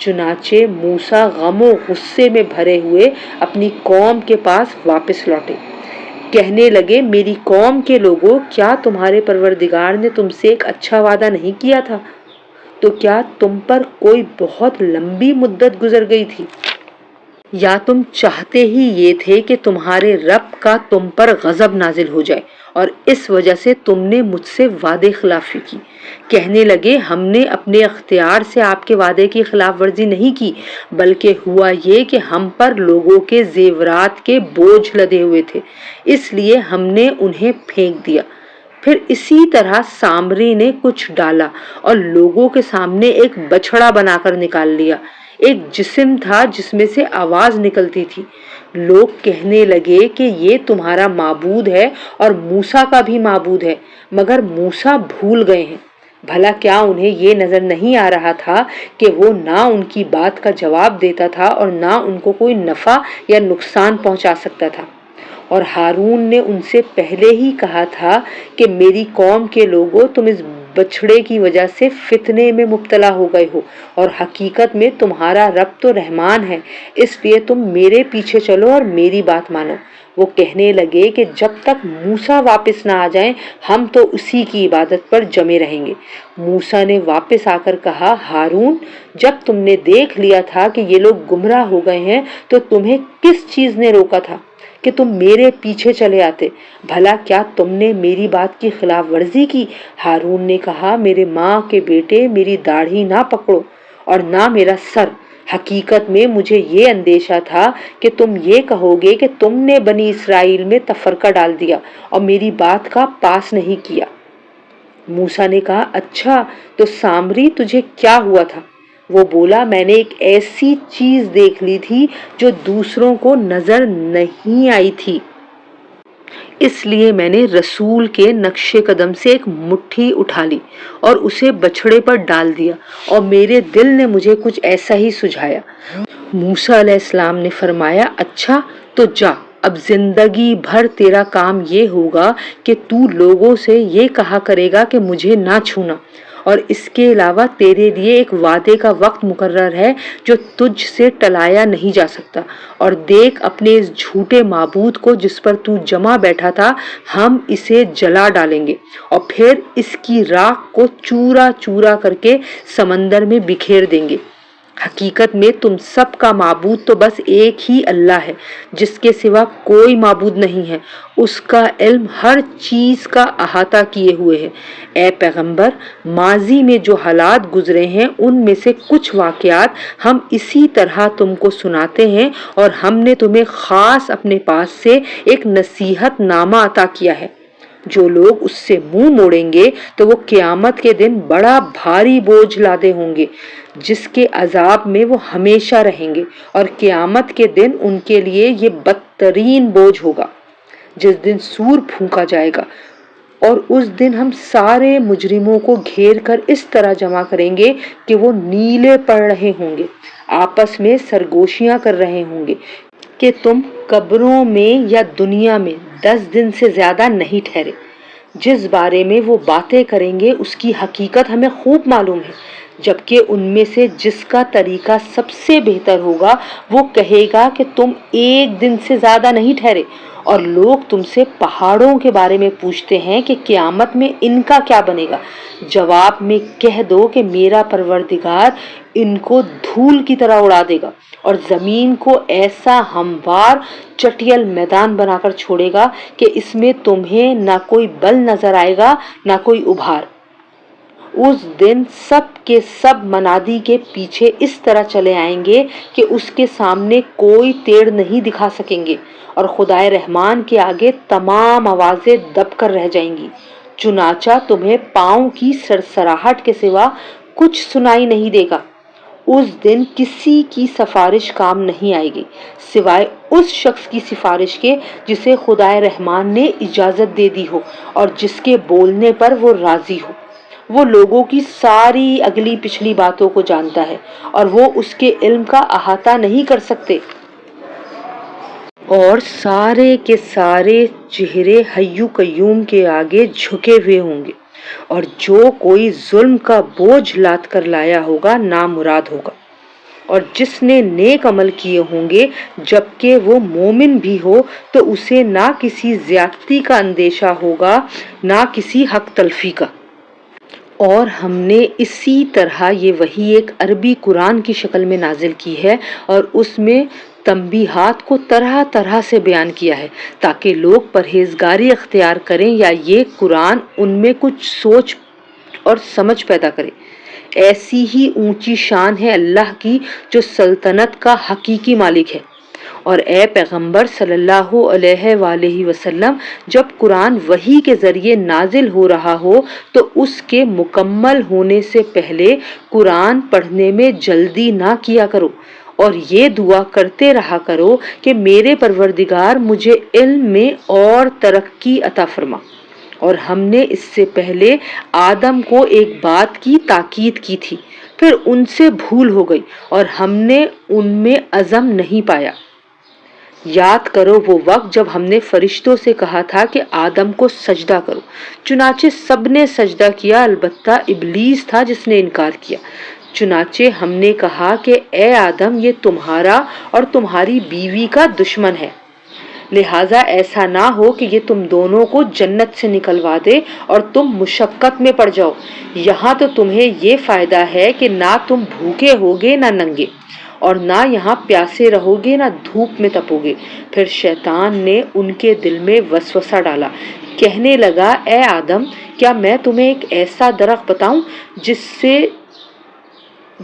چنانچہ موسیٰ غم و غصے میں بھرے ہوئے اپنی قوم کے پاس واپس لوٹے۔ کہنے لگے، میری قوم کے لوگوں، کیا تمہارے پروردگار نے تم سے ایک اچھا وعدہ نہیں کیا تھا؟ تو کیا تم پر کوئی بہت لمبی مدت گزر گئی تھی؟ یا تم چاہتے ہی یہ تھے کہ تمہارے رب کا تم پر غضب نازل ہو جائے اور اس وجہ سے تم نے مجھ سے وعدے خلافی کی؟ کہنے لگے، ہم نے اپنے اختیار سے آپ کے وعدے کی خلاف ورزی نہیں کی، بلکہ ہوا یہ کہ ہم پر لوگوں کے زیورات کے بوجھ لدے ہوئے تھے، اس لیے ہم نے انہیں پھینک دیا۔ پھر اسی طرح سامری نے کچھ ڈالا اور لوگوں کے سامنے ایک بچڑا بنا کر نکال لیا، ایک جسم تھا جس میں سے آواز نکلتی تھی۔ لوگ کہنے لگے کہ یہ تمہارا معبود ہے اور موسیٰ کا بھی معبود ہے، مگر موسیٰ بھول گئے ہیں۔ بھلا کیا انہیں یہ نظر نہیں آ رہا تھا کہ وہ نہ ان کی بات کا جواب دیتا تھا اور نہ ان کو کوئی نفع یا نقصان پہنچا سکتا تھا؟ اور ہارون نے ان سے پہلے ہی کہا تھا کہ میری قوم کے لوگوں، تم اس بچڑے کی وجہ سے فتنے میں مبتلا ہو گئے ہو، اور حقیقت میں تمہارا رب تو رحمان ہے، اس لیے تم میرے پیچھے چلو اور میری بات مانو۔ وہ کہنے لگے کہ جب تک موسیٰ واپس نہ آ جائیں ہم تو اسی کی عبادت پر جمے رہیں گے۔ موسیٰ نے واپس آ کر کہا، ہارون، جب تم نے دیکھ لیا تھا کہ یہ لوگ گمراہ ہو گئے ہیں تو تمہیں کس چیز نے روکا تھا کہ تم میرے پیچھے چلے آتے؟ بھلا کیا تم نے میری بات کی خلاف ورزی کی؟ ہارون نے کہا، میرے ماں کے بیٹے، میری داڑھی نہ پکڑو اور نہ میرا سر، حقیقت میں مجھے یہ اندیشہ تھا کہ تم یہ کہو گے کہ تم نے بنی اسرائیل میں تفرقہ ڈال دیا اور میری بات کا پاس نہیں کیا۔ موسیٰ نے کہا اچھا تو سامری تجھے کیا ہوا تھا؟ وہ بولا میں نے ایک ایسی چیز دیکھ لی تھی جو دوسروں کو نظر نہیں آئی تھی، اس لیے میں نے رسول کے نقش قدم سے ایک مٹھی اٹھا لی اور اسے بچھڑے پر ڈال دیا اور میرے دل نے مجھے کچھ ایسا ہی سجھایا۔ موسیٰ علیہ السلام نے فرمایا اچھا تو جا، اب زندگی بھر تیرا کام یہ ہوگا کہ تو لوگوں سے یہ کہا کرے گا کہ مجھے نہ چھونا، اور اس کے علاوہ تیرے لیے ایک وعدے کا وقت مقرر ہے جو تجھ سے ٹلایا نہیں جا سکتا، اور دیکھ اپنے اس جھوٹے معبود کو جس پر تو جمع بیٹھا تھا، ہم اسے جلا ڈالیں گے اور پھر اس کی راکھ کو چورا چورا کر کے سمندر میں بکھیر دیں گے۔ حقیقت میں تم سب کا معبود تو بس ایک ہی اللہ ہے جس کے سوا کوئی معبود نہیں ہے، اس کا علم ہر چیز کا احاطہ کیے ہوئے ہے۔ اے پیغمبر، ماضی میں جو حالات گزرے ہیں ان میں سے کچھ واقعات ہم اسی طرح تم کو سناتے ہیں، اور ہم نے تمہیں خاص اپنے پاس سے ایک نصیحت نامہ عطا کیا ہے۔ جو لوگ اس سے منہ موڑیں گے تو وہ قیامت کے دن بڑا بھاری بوجھ لادے ہوں گے جس کے عذاب میں وہ ہمیشہ رہیں گے، اور قیامت کے دن ان کے لیے یہ بدترین بوجھ ہوگا جس دن سور پھونکا جائے گا، اور اس دن ہم سارے مجرموں کو گھیر کر اس طرح جمع کریں گے کہ وہ نیلے پڑ رہے ہوں گے، آپس میں سرگوشیاں کر رہے ہوں گے کہ تم قبروں میں یا دنیا میں 10 دن سے زیادہ نہیں ٹھہرے۔ جس بارے میں وہ باتیں کریں گے اس کی حقیقت ہمیں خوب معلوم ہے، جبکہ ان میں سے جس کا طریقہ سب سے بہتر ہوگا وہ کہے گا کہ تم 1 دن سے زیادہ نہیں ٹھہرے، اور لوگ تم سے پہاڑوں کے بارے میں پوچھتے ہیں کہ قیامت میں ان کا کیا بنے گا۔ جواب میں کہہ دو کہ میرا پروردگار ان کو دھول کی طرح اڑا دے گا اور زمین کو ایسا ہموار چٹیل میدان بنا کر چھوڑے گا کہ اس میں تمہیں نہ کوئی بل نظر آئے گا نہ کوئی ابھار۔ اس دن سب کے سب منادی کے پیچھے اس طرح چلے آئیں گے کہ اس کے سامنے کوئی تیڑ نہیں دکھا سکیں گے، اور خدائے رحمان کے آگے تمام آوازیں دب کر رہ جائیں گی، چنانچہ تمہیں پاؤں کی سرسراہٹ کے سوا کچھ سنائی نہیں دے گا۔ اس دن کسی کی سفارش کام نہیں آئے گی سوائے اس شخص کی سفارش کے جسے خدائے رحمان نے اجازت دے دی ہو اور جس کے بولنے پر وہ راضی ہو۔ وہ لوگوں کی ساری اگلی پچھلی باتوں کو جانتا ہے اور وہ اس کے علم کا احاطہ نہیں کر سکتے، اور سارے کے سارے چہرے حیّ قیوم کے آگے جھکے ہوئے ہوں گے، اور جو کوئی ظلم کا بوجھ لاد کر لایا ہوگا نامراد ہوگا، اور جس نے نیک عمل کیے ہوں گے جبکہ وہ مومن بھی ہو تو اسے نہ کسی زیادتی کا اندیشہ ہوگا نہ کسی حق تلفی کا۔ اور ہم نے اسی طرح یہ وحی ایک عربی قرآن کی شکل میں نازل کی ہے، اور اس میں تنبیہات کو طرح طرح سے بیان کیا ہے تاکہ لوگ پرہیزگاری اختیار کریں یا یہ قرآن ان میں کچھ سوچ اور سمجھ پیدا کرے۔ ایسی ہی اونچی شان ہے اللہ کی جو سلطنت کا حقیقی مالک ہے۔ اور اے پیغمبر صلی اللہ علیہ وآلہ وسلم، جب قرآن وحی کے ذریعے نازل ہو رہا ہو تو اس کے مکمل ہونے سے پہلے قرآن پڑھنے میں جلدی نہ کیا کرو، اور یہ دعا کرتے رہا کرو کہ میرے پروردگار مجھے علم میں اور ترقی عطا فرما۔ اور ہم نے اس سے پہلے آدم کو ایک بات کی تاکید کی تھی، پھر ان سے بھول ہو گئی اور ہم نے ان میں عزم نہیں پایا۔ یاد کرو وہ وقت جب ہم نے فرشتوں سے کہا تھا کہ آدم کو سجدہ کرو، چنانچہ سب نے سجدہ کیا البتہ ابلیس تھا جس نے انکار کیا۔ چنانچہ ہم نے کہا کہ اے آدم، یہ تمہارا اور تمہاری بیوی کا دشمن ہے، لہٰذا ایسا نہ ہو کہ یہ تم دونوں کو جنت سے نکلوا دے اور تم مشقت میں پڑ جاؤ۔ یہاں تو تمہیں یہ فائدہ ہے کہ نہ تم بھوکے ہوگے نہ ننگے، اور نہ یہاں پیاسے رہو گے نہ دھوپ میں تپو گے۔ پھر شیطان نے ان کے دل میں وسوسہ ڈالا، کہنے لگا اے آدم، کیا میں تمہیں ایک ایسا درخت بتاؤں